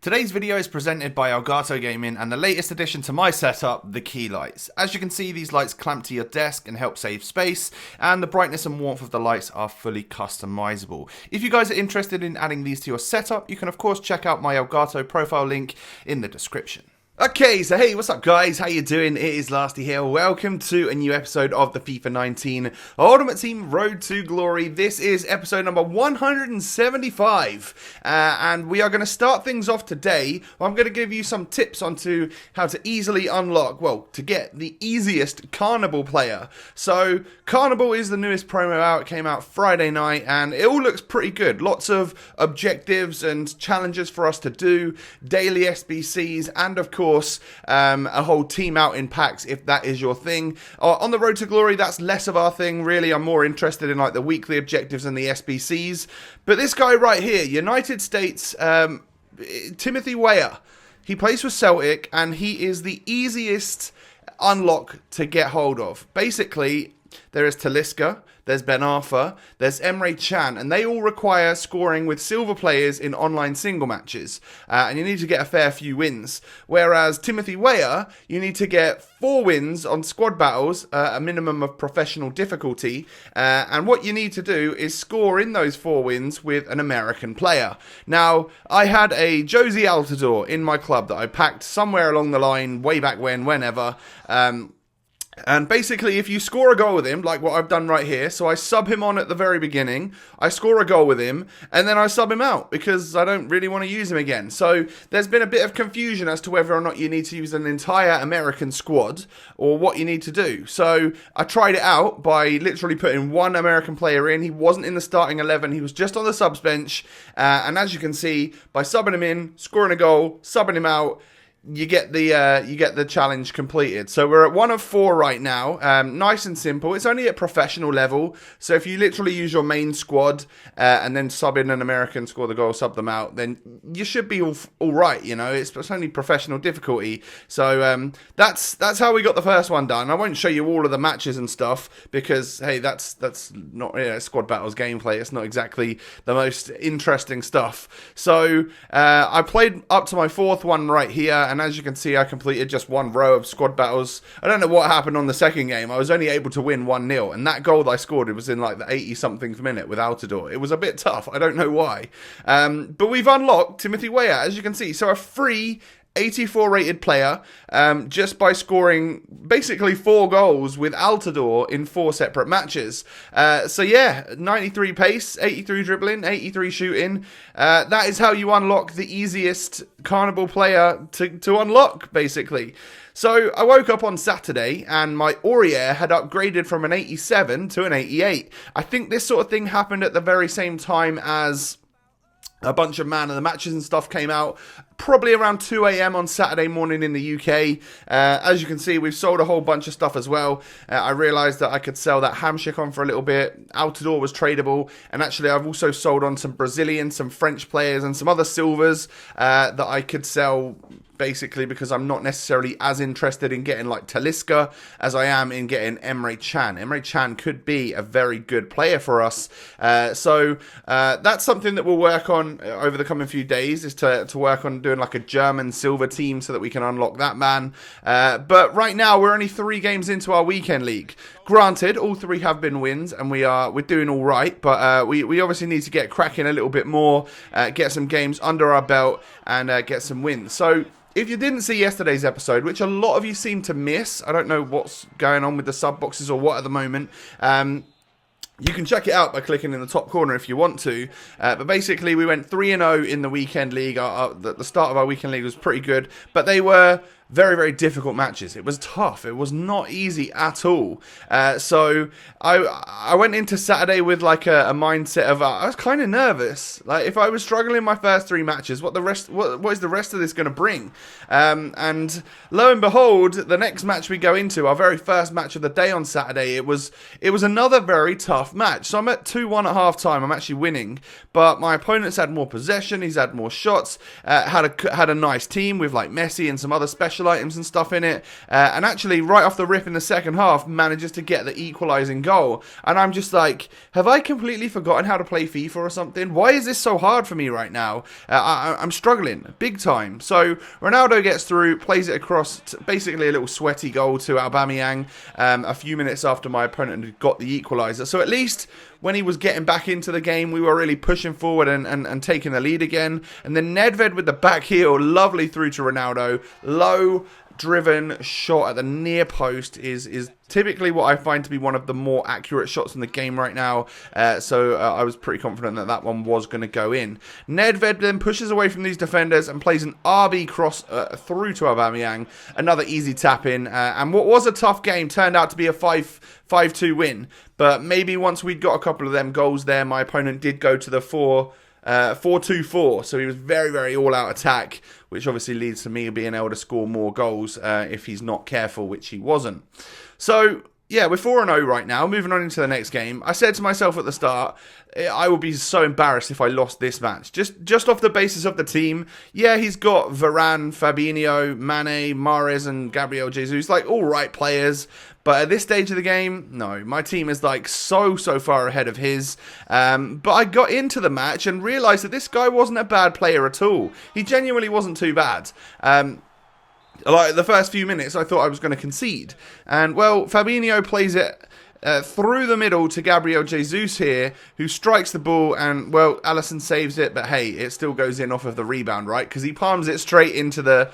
Today's video is presented by Elgato Gaming and the latest addition to my setup, the key lights. As you can see, these lights clamp to your desk and help save space, and the brightness and warmth of the lights are fully customizable. If you guys are interested in adding these to your setup, you can of course check out my Elgato profile link in the description. Okay, so hey, what's up guys? How you doing? It is Lasty here. Welcome to a new episode of the FIFA 19 Ultimate Team Road to Glory. This is episode number 175, and we are going to start things off today. I'm going to give you some tips onto how to easily unlock, well, to get the easiest Carnival player. So, Carnival is the newest promo out. It came out Friday night, and it all looks pretty good. Lots of objectives and challenges for us to do, daily SBCs, and of course, a whole team out in packs if that is your thing. On the Road to Glory, that's less of our thing, really. I'm more interested in like the weekly objectives and the SBCs. But this guy right here, United States, Timothy Weah, he plays for Celtic and he is the easiest unlock to get hold of. Basically, there is Talisca, there's Ben Arthur, there's Emre Can, and they all require scoring with silver players in online single matches, and you need to get a fair few wins. Whereas Timothy Weah, you need to get 4 wins on squad battles, a minimum of professional difficulty, and what you need to do is score in those 4 wins with an American player. Now, I had a Josie Altidore in my club that I packed somewhere along the line, way back whenever. And basically, if you score a goal with him, like what I've done right here, so I sub him on at the very beginning, I score a goal with him, and then I sub him out, because I don't really want to use him again. So, there's been a bit of confusion as to whether or not you need to use an entire American squad, or what you need to do. So, I tried it out by literally putting one American player in. He wasn't in the starting 11, he was just on the subs bench, and as you can see, by subbing him in, scoring a goal, subbing him out, you get the challenge completed. So we're at 1 of 4 right now. Nice and simple. It's only at professional level. So if you literally use your main squad and then sub in an American, score the goal, sub them out, then you should be all right. You know, it's only professional difficulty. So that's how we got the first one done. I won't show you all of the matches and stuff because hey, that's not squad battles gameplay. It's not exactly the most interesting stuff. So I played up to my 4th one right here. And as you can see, I completed just 1 row of squad battles. I don't know what happened on the second game. I was only able to win 1-0. And that goal that I scored, it was in like the 80-something minute with Altidore. It was a bit tough. I don't know why. But we've unlocked Timothy Weah, as you can see. So a free 84 rated player just by scoring basically 4 goals with Altidore in 4 separate matches. So yeah, 93 pace, 83 dribbling, 83 shooting. That is how you unlock the easiest Carnival player to unlock, basically. So I woke up on Saturday and my Aurier had upgraded from an 87 to an 88. I think this sort of thing happened at the very same time as a bunch of Man of the Matches and stuff came out, probably around 2 a.m. on Saturday morning in the UK. As you can see, we've sold a whole bunch of stuff as well. I realised that I could sell that Hamshik on for a little bit. Altidore was tradable. And actually, I've also sold on some Brazilian, some French players, and some other silvers that I could sell basically because I'm not necessarily as interested in getting like Talisca as I am in getting Emre Can. Emre Can could be a very good player for us. So that's something that we'll work on over the coming few days, is to work on doing like a German silver team so that we can unlock that man. But right now we're only 3 games into our weekend league. Granted, all 3 have been wins and we're doing all right, but we obviously need to get cracking a little bit more, get some games under our belt and get some wins. So if you didn't see yesterday's episode, which a lot of you seem to miss, I don't know what's going on with the sub boxes or what at the moment, you can check it out by clicking in the top corner if you want to. But basically, we went 3-0 in the weekend league. The start of our weekend league was pretty good, but they were very, very difficult matches. It was tough. It was not easy at all. So I went into Saturday with like a mindset of I was kind of nervous. Like if I was struggling in my first 3 matches, what is the rest of this going to bring? And lo and behold, the next match we go into, our very first match of the day on Saturday, it was another very tough match. So I'm at 2-1 at half time. I'm actually winning, but my opponent's had more possession. He's had more shots. Had a nice team with like Messi and some other special special items and stuff in it, and actually right off the rip in the second half manages to get the equalising goal. And I'm just like, have I completely forgotten how to play FIFA or something? Why is this so hard for me right now? I'm struggling big time. So Ronaldo gets through, plays it across, basically a little sweaty goal to Aubameyang a few minutes after my opponent had got the equaliser. So at least when he was getting back into the game, we were really pushing forward and taking the lead again. And then Nedved with the back heel, lovely through to Ronaldo. Low driven shot at the near post is typically what I find to be one of the more accurate shots in the game right now. So I was pretty confident that that one was going to go in. Nedved then pushes away from these defenders and plays an RB cross through to Aubameyang. Another easy tap in. And what was a tough game turned out to be a 5-2 win. But maybe once we'd got a couple of them goals there, my opponent did go to the 4-2-4, so he was very, very all-out attack, which obviously leads to me being able to score more goals if he's not careful, which he wasn't. So, yeah, we're 4-0 right now, moving on into the next game. I said to myself at the start, I would be so embarrassed if I lost this match. Just off the basis of the team, yeah, he's got Varane, Fabinho, Mane, Mahrez, and Gabriel Jesus, like all right players. But at this stage of the game, no, my team is like so far ahead of his. But I got into the match and realised that this guy wasn't a bad player at all. He genuinely wasn't too bad. Like the first few minutes, I thought I was going to concede. And, well, Fabinho plays it through the middle to Gabriel Jesus here, who strikes the ball, and, well, Alisson saves it, but hey, it still goes in off of the rebound, right? Because he palms it straight into the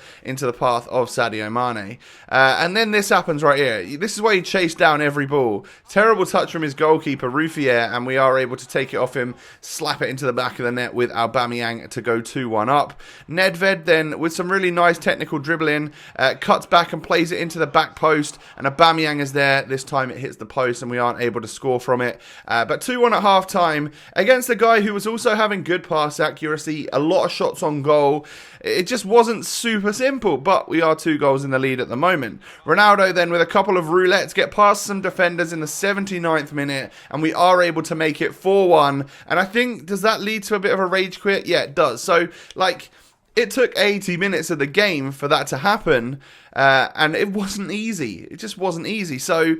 path of Sadio Mane. And then this happens right here. This is where he chased down every ball. Terrible touch from his goalkeeper, Weah, and we are able to take it off him, slap it into the back of the net with Aubameyang to go 2-1 up. Nedved then, with some really nice technical dribbling, cuts back and plays it into the back post, and Aubameyang is there. This time it hits the post, and we aren't able to score from it. But 2-1 at half time against a guy who was also having good pass accuracy, a lot of shots on goal. It just wasn't super simple, but we are 2 goals in the lead at the moment. Ronaldo then with a couple of roulettes get past some defenders in the 79th minute, and we are able to make it 4-1. And I think, does that lead to a bit of a rage quit? Yeah, it does. So, like, it took 80 minutes of the game for that to happen, and it wasn't easy. It just wasn't easy. So,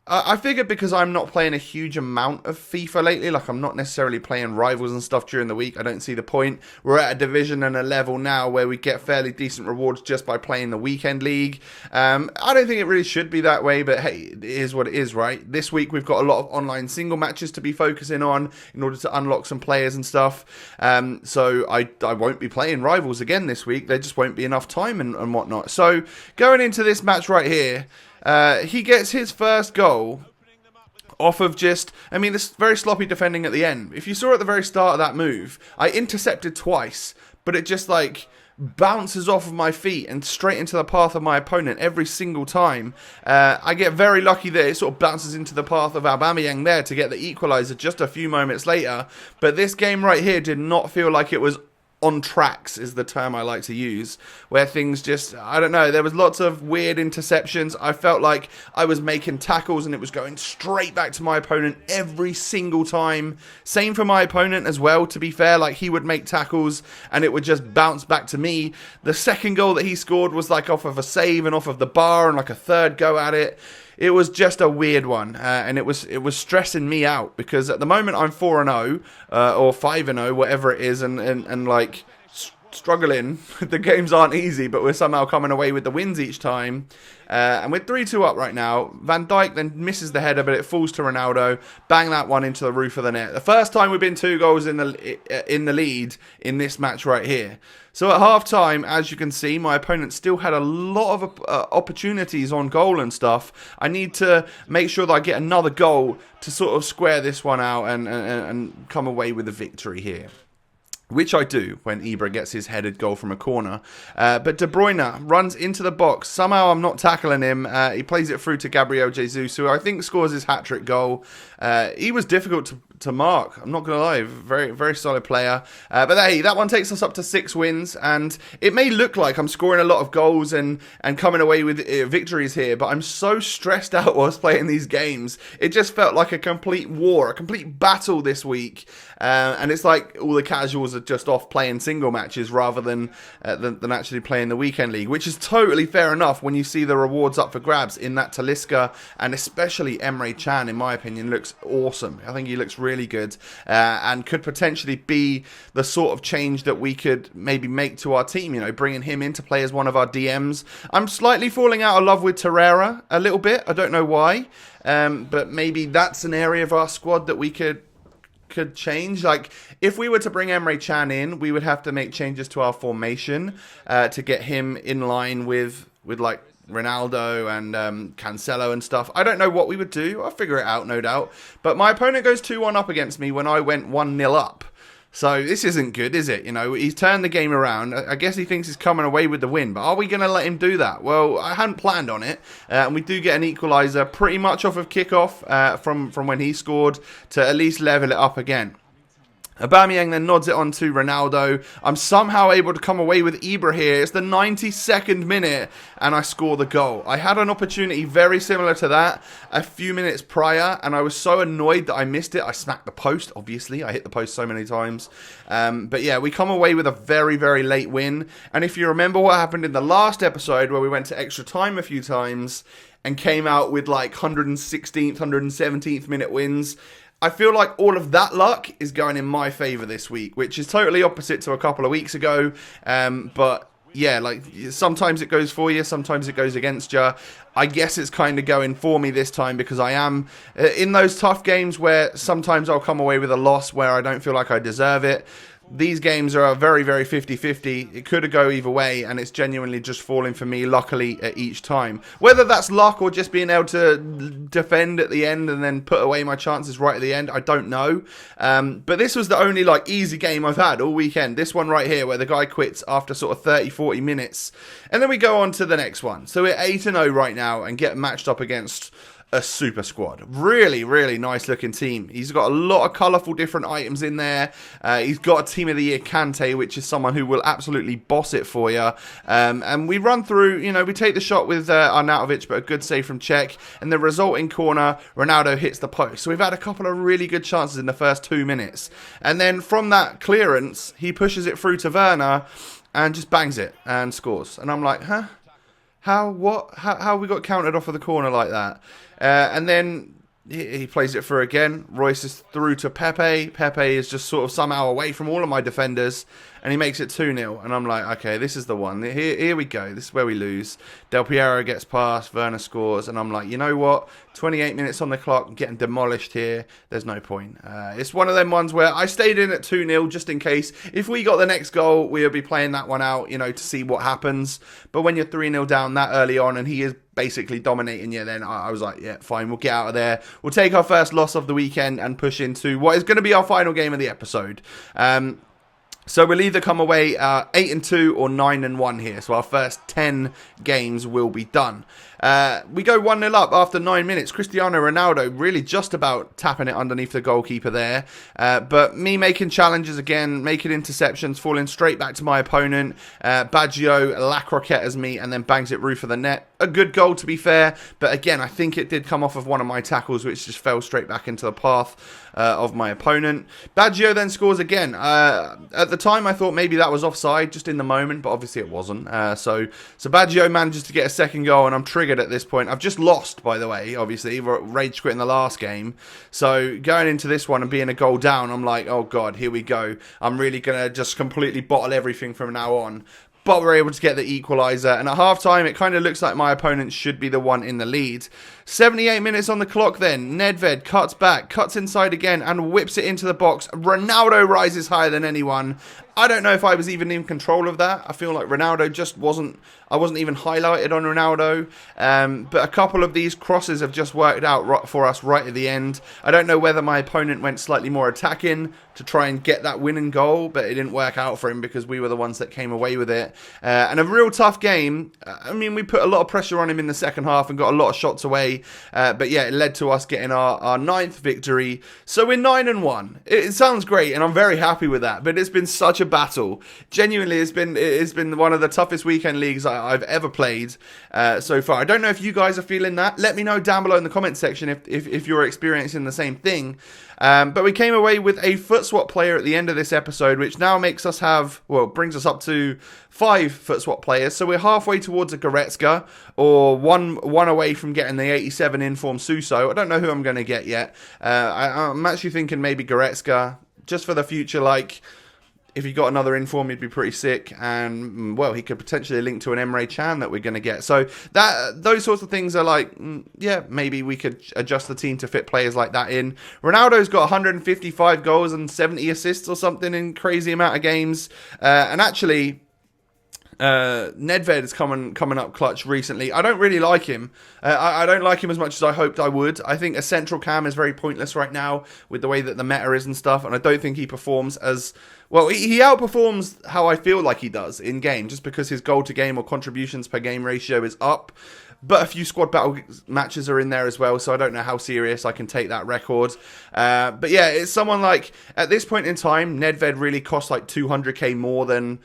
I figured because I'm not playing a huge amount of FIFA lately, like I'm not necessarily playing Rivals and stuff during the week, I don't see the point. We're at a division and a level now where we get fairly decent rewards just by playing the weekend league. I don't think it really should be that way, but hey, it is what it is, right? This week we've got a lot of online single matches to be focusing on in order to unlock some players and stuff. So I won't be playing Rivals again this week. There just won't be enough time and whatnot. So going into this match right here, he gets his first goal off of just, I mean, this very sloppy defending at the end. If you saw at the very start of that move, I intercepted twice, but it just like bounces off of my feet and straight into the path of my opponent every single time. I get very lucky that it sort of bounces into the path of Aubameyang there to get the equaliser just a few moments later. But this game right here did not feel like it was on tracks, is the term I like to use, where things just, I don't know, there was lots of weird interceptions. I felt like I was making tackles and it was going straight back to my opponent every single time. Same for my opponent as well, to be fair, like he would make tackles and it would just bounce back to me. The second goal that he scored was like off of a save and off of the bar and like a third go at it. It was just a weird one, and it was stressing me out because at the moment I'm 4-0 or 5-0, whatever it is, and like struggling. The games aren't easy, but we're somehow coming away with the wins each time. And we're 3-2 up right now. Van Dijk then misses the header, but it falls to Ronaldo. Bang that one into the roof of the net. The first time we've been 2 goals in the lead in this match right here. So at half time, as you can see, my opponent still had a lot of opportunities on goal and stuff. I need to make sure that I get another goal to sort of square this one out and come away with a victory here. Which I do when Ibra gets his headed goal from a corner. But De Bruyne runs into the box. Somehow I'm not tackling him. He plays it through to Gabriel Jesus, who I think scores his hat-trick goal. He was difficult to mark. I'm not going to lie, very, very solid player. But hey, that one takes us up to 6 wins, and it may look like I'm scoring a lot of goals and coming away with victories here, but I'm so stressed out whilst playing these games. It just felt like a complete war, a complete battle this week. And it's like all the casuals are just off playing single matches rather than actually playing the weekend league, which is totally fair enough when you see the rewards up for grabs in that Talisca, and especially Emre Can, in my opinion, looks awesome. I think he looks really good and could potentially be the sort of change that we could maybe make to our team, bringing him in to play as one of our DMs. I'm slightly falling out of love with Torreira a little bit. I don't know why, but maybe that's an area of our squad that we could change. Like, if we were to bring Emre Can in, we would have to make changes to our formation to get him in line with like Ronaldo and Cancelo and stuff. I don't know what we would do. I'll figure it out, no doubt. But my opponent goes 2-1 up against me when I went 1-0 up. So this isn't good, is it? He's turned the game around. I guess he thinks he's coming away with the win. But are we going to let him do that? Well, I hadn't planned on it. And we do get an equaliser pretty much off of kickoff from when he scored to at least level it up again. Aubameyang then nods it on to Ronaldo. I'm somehow able to come away with Ibra here. It's the 92nd minute and I score the goal. I had an opportunity very similar to that a few minutes prior and I was so annoyed that I missed it. I smacked the post, obviously. I hit the post so many times. But yeah, we come away with a very, very late win. And if you remember what happened in the last episode where we went to extra time a few times and came out with like 116th, 117th minute wins, I feel like all of that luck is going in my favour this week, which is totally opposite to a couple of weeks ago. But yeah, like sometimes it goes for you, sometimes it goes against you. I guess it's kind of going for me this time because I am in those tough games where sometimes I'll come away with a loss where I don't feel like I deserve it. These games are very, very 50-50. It could go either way, and it's genuinely just falling for me, luckily, at each time. Whether that's luck or just being able to defend at the end and then put away my chances right at the end, I don't know. But this was the only easy game I've had all weekend. This one right here, where the guy quits after sort of 30-40 minutes. And then we go on to the next one. So we're 8-0 right now and get matched up against a super squad. Really, really nice looking team. He's got a lot of colourful different items in there. He's got a Team of the Year Kante, which is someone who will absolutely boss it for you. And we run through, we take the shot with Arnautovic, but a good save from Czech. And the resulting corner, Ronaldo hits the post. So we've had a couple of really good chances in the first 2 minutes. And then from that clearance, he pushes it through to Werner and just bangs it and scores. And I'm like, huh? How we got counted off of the corner like that? And then he plays it through again. Royce is through to Pepe. Pepe is just sort of somehow away from all of my defenders. And he makes it 2-0. And I'm like, okay, this is the one. Here we go. This is where we lose. Del Piero gets past. Werner scores. And I'm like, you know what? 28 minutes on the clock. I'm getting demolished here. There's no point. It's one of them ones where I stayed in at 2-0 just in case. If we got the next goal, we'll be playing that one out, to see what happens. But when you're 3-0 down that early on and he is basically dominating you, then I was like, yeah, fine, we'll get out of there. We'll take our first loss of the weekend and push into what is going to be our final game of the episode. So we'll either come away 8-2 or 9-1 here. So our first 10 games will be done. We go 1-0 up after 9 minutes. Cristiano Ronaldo really just about tapping it underneath the goalkeeper there. But me making challenges again, making interceptions, falling straight back to my opponent. Baggio lacroquettes me and then bangs it roof of the net. A good goal, to be fair. But again, I think it did come off of one of my tackles, which just fell straight back into the path of my opponent. Baggio then scores again. At the time, I thought maybe that was offside just in the moment, but obviously it wasn't. So Baggio manages to get a second goal, and I'm triggered at this point. I've just lost, by the way, obviously. Rage quit in the last game. So going into this one and being a goal down, I'm like, oh God, here we go. I'm really going to just completely bottle everything from now on. But we're able to get the equaliser. And at half-time, it kind of looks like my opponent should be the one in the lead. 78 minutes on the clock then. Nedved cuts back, cuts inside again, and whips it into the box. Ronaldo rises higher than anyone. I don't know if I was even in control of that. I feel like Ronaldo just wasn't... I wasn't even highlighted on Ronaldo. But a couple of these crosses have just worked out for us right at the end. I don't know whether my opponent went slightly more attacking to try and get that winning goal, but it didn't work out for him because we were the ones that came away with it. yet. And a real tough game. I mean, we put a lot of pressure on him in the second half and got a lot of shots away. But yeah, it led to us getting our 9th victory. So we're 9-1. It sounds great, and I'm very happy with that. But it's been such a battle. Genuinely, it's been one of the toughest weekend leagues I've ever played so far. I don't know if you guys are feeling that. Let me know down below in the comment section if you're experiencing the same thing. But we came away with a foot swap player at the end of this episode, which now makes us have, well, brings us up to 5 foot swap players. So we're halfway towards a Goretzka, or one away from getting the 87 inform Suso. I don't know who I'm going to get yet. I'm actually thinking maybe Goretzka, just for the future, like, if he got another inform, he'd be pretty sick, and well, he could potentially link to an Emre Can that we're going to get. So those sorts of things are like, yeah, maybe we could adjust the team to fit players like that in. Ronaldo's got 155 goals and 70 assists or something in crazy amount of games, and actually, Nedved is coming up clutch recently. I don't really like him. I don't like him as much as I hoped I would. I think a central cam is very pointless right now with the way that the meta is and stuff, and I don't think he performs as well. He outperforms how I feel like he does in game, just because his goal to game or contributions per game ratio is up. But a few squad battle matches are in there as well, so I don't know how serious I can take that record. But yeah, it's someone like, at this point in time, Nedved really costs like 200k more than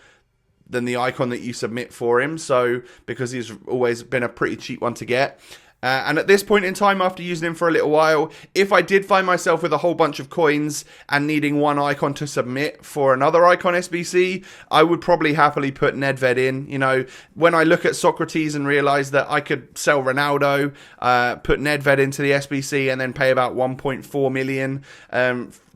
the icon that you submit for him, so because he's always been a pretty cheap one to get. And at this point in time, after using him for a little while, if I did find myself with a whole bunch of coins and needing one icon to submit for another icon SBC, I would probably happily put Nedved in. You know, when I look at Socrates and realise that I could sell Ronaldo, put Nedved into the SBC, and then pay about 1.4 million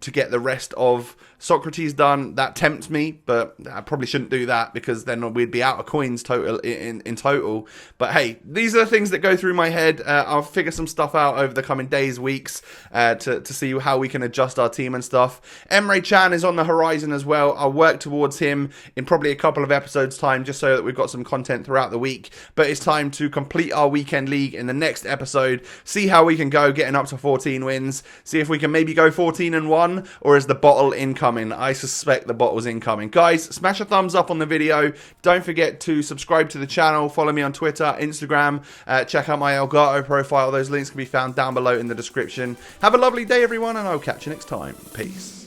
to get the rest of Socrates done, that tempts me, but I probably shouldn't do that, because then we'd be out of coins total in total. But hey, these are the things that go through my head. I'll figure some stuff out over the coming days, weeks, to see how we can adjust our team and stuff. Emre Can is on the horizon as well. I'll work towards him in probably a couple of episodes time, just so that we've got some content throughout the week. But it's time to complete our weekend league in the next episode, see how we can go, getting up to 14 wins, see if we can maybe go 14-1, or is the bottle incoming? I suspect the bottle's incoming. Guys, smash a thumbs up on the video. Don't forget to subscribe to the channel. Follow me on Twitter, Instagram. Check out my Elgato profile. Those links can be found down below in the description. Have a lovely day, everyone, and I'll catch you next time. Peace.